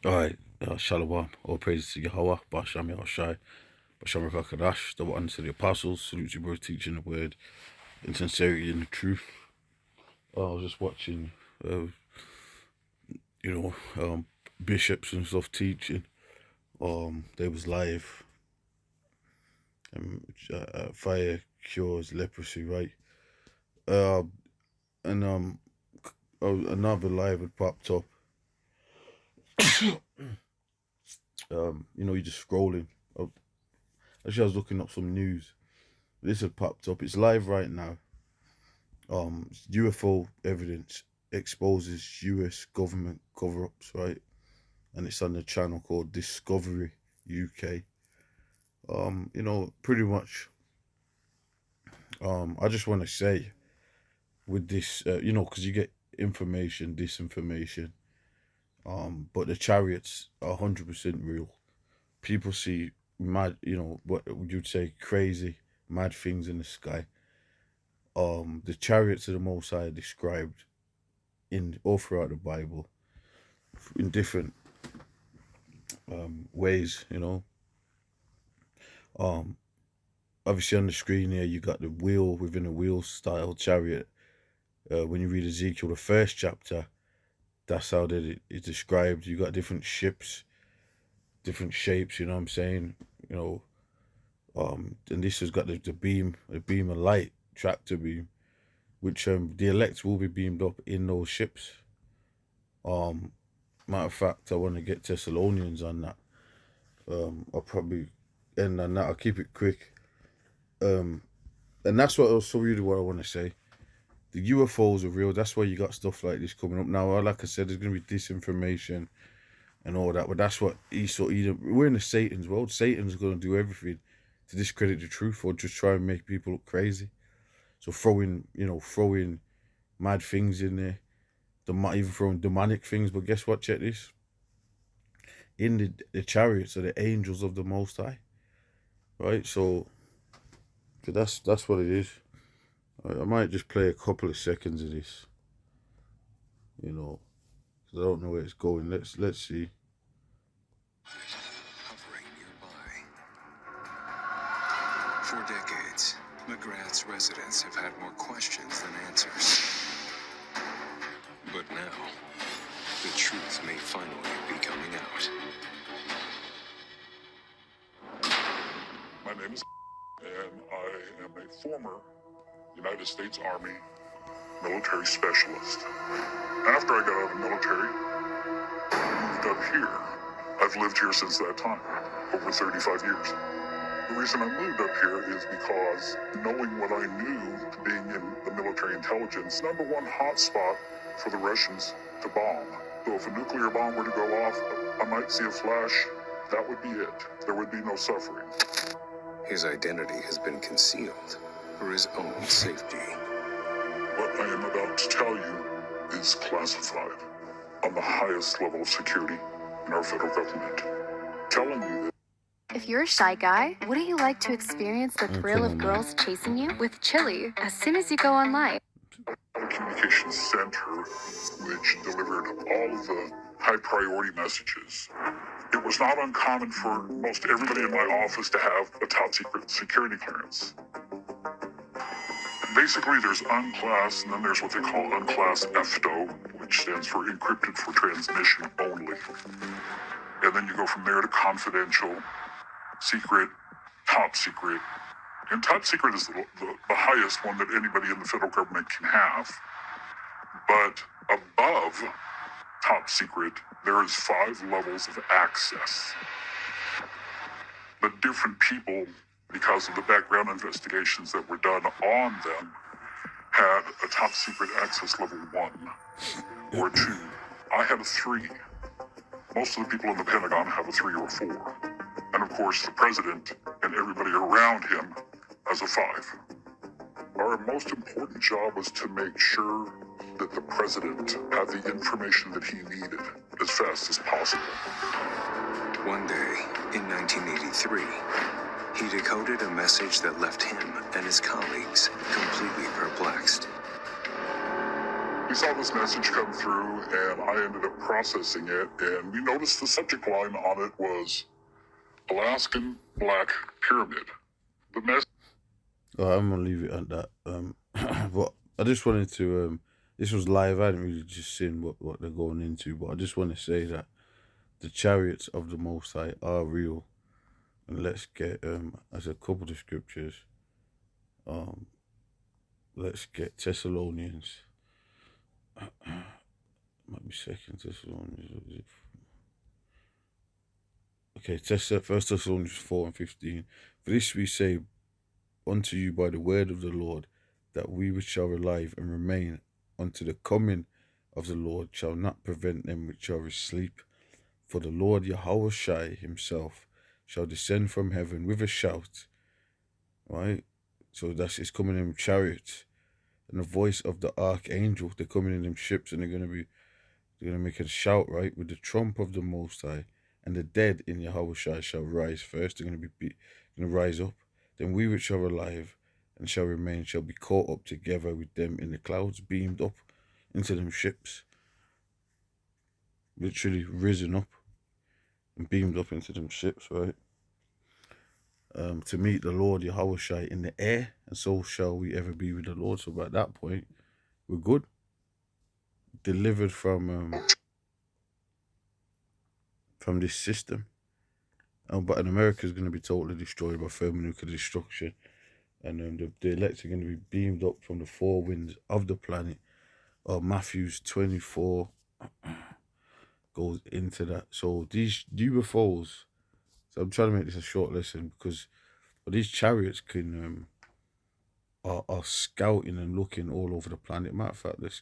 Alright, Shalom, all praise to Yahweh, Basham Yahushai, Basham Rakadash, the one to the apostles, salute you, bro, teaching the word in sincerity and the truth. I was just watching, bishops and stuff teaching. They was live, fire cures leprosy, right? And another live had popped up. You're just scrolling. Actually, I was looking up some news. This had popped up. It's live right now. UFO evidence exposes US government cover-ups, right? And it's on the channel called Discovery UK. Pretty much. I just want to say with this, because you get information, disinformation. But the chariots are 100% real. People see mad, what you'd say crazy, mad things in the sky. The chariots of the Most High are described in all throughout the Bible in different ways. Obviously on the screen here you got the wheel within a wheel style chariot. When you read Ezekiel, the first chapter, that's how that it's described. You got different ships, different shapes. You know what I'm saying? And this has got the beam of light, tractor beam, which the elect will be beamed up in those ships. Matter of fact, I want to get Thessalonians on that. I'll probably end on that. I'll keep it quick. And that's what also really what I want to say. The UFOs are real. That's why you got stuff like this coming up now. Like I said, there's going to be disinformation and all that. But that's what we're in the Satan's world. Satan's going to do everything to discredit the truth or just try and make people look crazy. So throwing mad things in there. Even throwing demonic things. But guess what? Check this. In the chariots are the angels of the Most High. Right? So that's what it is. I might just play a couple of seconds of this. Because I don't know where it's going. Let's see. Hovering nearby. For decades, McGrath's residents have had more questions than answers. But now, the truth may finally be coming out. My name is and I am a former United States Army military specialist. After I got out of the military, I moved up here. I've lived here since that time, over 35 years. The reason I moved up here is because knowing what I knew, being in the military intelligence, number one hotspot for the Russians to bomb. So if a nuclear bomb were to go off, I might see a flash. That would be it. There would be no suffering. His identity has been concealed for his own safety. What I am about to tell you is classified on the highest level of security in our federal government. Telling you that if you're a shy guy, wouldn't you like to experience the thrill of girls chasing you with Chili as soon as you go online? a communications center which delivered all of the high priority messages. It was not uncommon for most everybody in my office to have a top secret security clearance. Basically, there's unclass, and then there's what they call unclass FTO, which stands for encrypted for transmission only. And then you go from there to confidential, secret, top secret. And top secret is the highest one that anybody in the federal government can have. But above top secret, there is 5 levels of access. But different people, because of the background investigations that were done on them, had a top secret access level 1 or 2. I had a 3. Most of the people in the Pentagon have a 3 or a 4. And of course, the president and everybody around him has a 5. Our most important job was to make sure that the president had the information that he needed as fast as possible. One day, in 1983, he decoded a message that left him and his colleagues completely perplexed. we saw this message come through, and I ended up processing it, and we noticed the subject line on it was Alaskan Black Pyramid. The message. I'm gonna leave it at that. But I just wanted to. This was live. I hadn't really just seen what they're going into, but I just want to say that the chariots of the Most High are real, and let's get as a couple of scriptures. Let's get Thessalonians. Might be Second Thessalonians. Okay, First Thessalonians 4:15. For this we say unto you by the word of the Lord, that we which shall alive and remain unto the coming of the Lord shall not prevent them which are asleep. For the Lord Yahushua himself shall descend from heaven with a shout. Right? So it's coming in chariots. And the voice of the archangel, they're coming in them ships, and they're gonna make a shout, right, with the trump of the Most High, and the dead in Yahushua shall rise first. They're gonna rise up. Then we which are alive and shall remain shall be caught up together with them in the clouds, beamed up into them ships, literally risen up and beamed up into them ships, right? To meet the Lord Yahushua in the air, and so shall we ever be with the Lord. So at that point, we're good, delivered from this system. But in America is going to be totally destroyed by thermonuclear destruction, and the elect are going to be beamed up from the four winds of the planet. Matthews 24 goes into that. So these UFOs. So I'm trying to make this a short lesson because these chariots can are scouting and looking all over the planet. Matter of fact, let's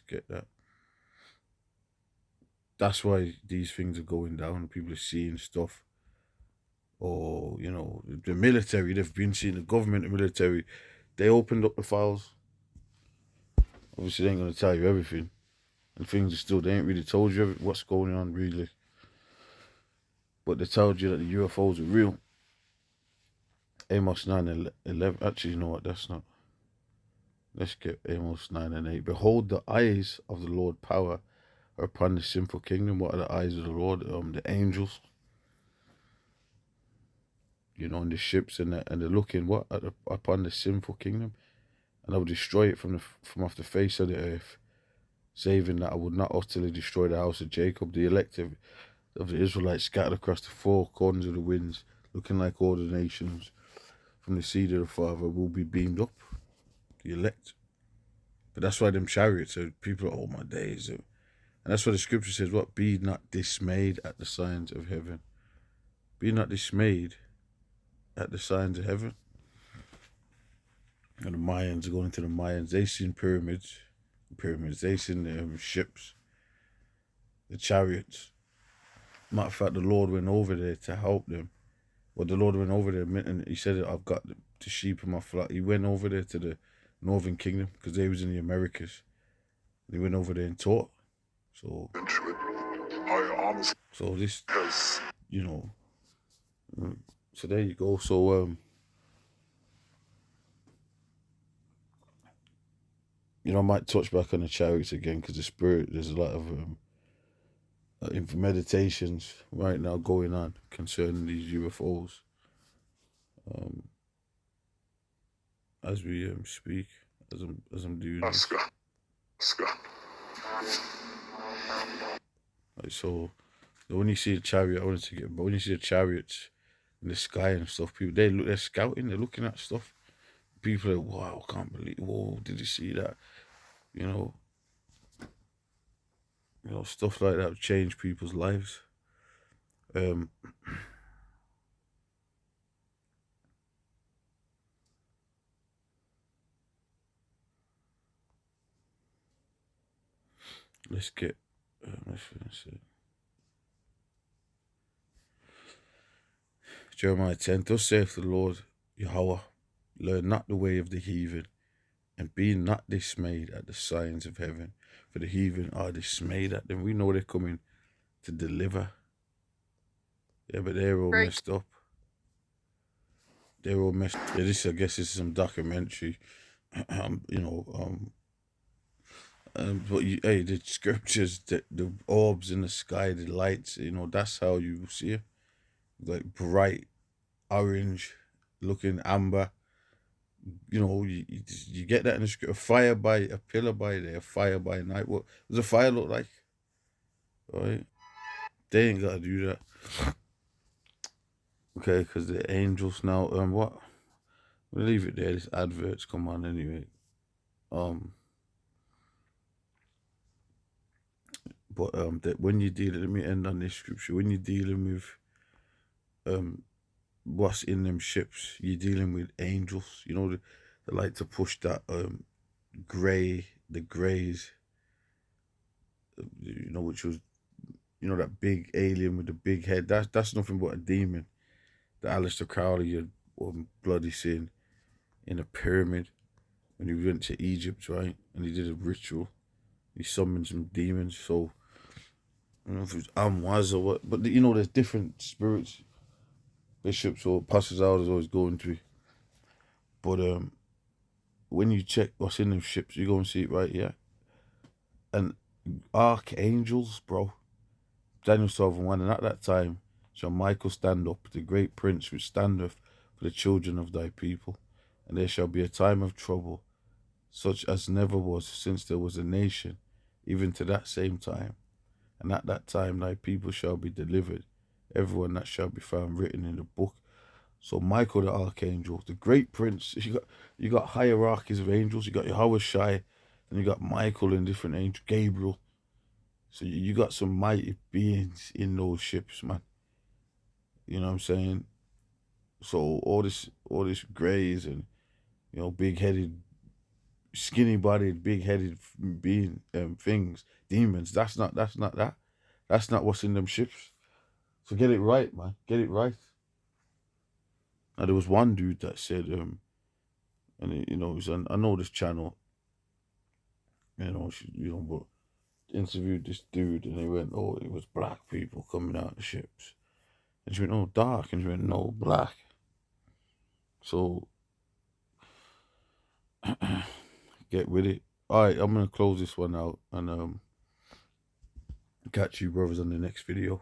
get that. That's why these things are going down. People are seeing stuff. Or, the military, they've been seeing the government, the military, they opened up the files. Obviously, they ain't going to tell you everything. And things are still, they ain't really told you what's going on, really. But they told you that the UFOs are real. Amos 9 and 11. Actually, you know what? That's not. Let's get Amos 9 and 8. Behold, the eyes of the Lord power are upon the sinful kingdom. What are the eyes of the Lord? The angels. In the ships, and they're looking upon the sinful kingdom, and I will destroy it from off the face of the earth, saving that I would not utterly destroy the house of Jacob. The elect of the Israelites scattered across the four corners of the winds, looking like all the nations, from the seed of the Father will be beamed up. The elect. But that's why them chariots are people are, oh my days. And that's why the scripture says, what? Be not dismayed at the signs of heaven. Be not dismayed at the signs of heaven. And the Mayans are going into the Mayans. They seen pyramids. They seen the ships, the chariots. Matter of fact, the Lord went over there to help them. Well, the Lord went over there and he said, I've got the sheep in my flock. He went over there to the Northern Kingdom because they was in the Americas. He went over there and taught. So this, so there you go. So, I might touch back on the chariots again because the spirit, there's a lot of meditations right now going on concerning these UFOs. As we speak, as I'm doing this. So when you see the chariot, but when you see the chariots in the sky and stuff, people they're scouting, they're looking at stuff. People are like, wow, I can't believe, whoa, did you see that? Stuff like that change people's lives. Let's get, let's see. Jeremiah 10, thus saith the Lord Yahweh, learn not the way of the heathen, and be not dismayed at the signs of heaven, for the heathen are dismayed at them. We know they're coming to deliver. Yeah, but they're all messed up. They're all messed. Yeah, I guess this is some documentary. But hey, the scriptures, the orbs in the sky, the lights, that's how you see it. Like bright orange, looking amber. You get that in the script. A pillar by day, a fire by night. What does a fire look like? Right? They ain't gotta do that. Okay, because the angels now. What? We'll leave it there. This adverts come on anyway. That when you deal, let me end on this scripture. When you're dealing with what's in them ships, you're dealing with angels. They like to push that the grays. Which was that big alien with the big head. That's nothing but a demon. The Aleister Crowley had bloody seen in a pyramid when he went to Egypt, right? And he did a ritual. He summoned some demons. So I don't know if it was Amwaz or what, but there's different spirits, bishops or pastors out is always going to. But when you check what's in them ships, you go and see it right here. And archangels, bro. Daniel 12:1, and at that time shall Michael stand up, the great prince which standeth for the children of thy people, and there shall be a time of trouble, such as never was since there was a nation, even to that same time. And at that time thy people shall be delivered, everyone that shall be found written in the book. So Michael the archangel, the great prince, you got hierarchies of angels. You got Yahweh Shai, and you got Michael and different angels, Gabriel. So you got some mighty beings in those ships, man. You know what I'm saying? So all this grays and big headed, skinny bodied, big headed being things, demons. That's not that. That's not what's in them ships. So get it right, man. Get it right. Now there was one dude that said, and it was on, I know this channel, but interviewed this dude and he went, oh, it was black people coming out of the ships. And she went, oh, dark. And she went, no, black. So get with it. All right, I'm gonna close this one out and catch you brothers on the next video.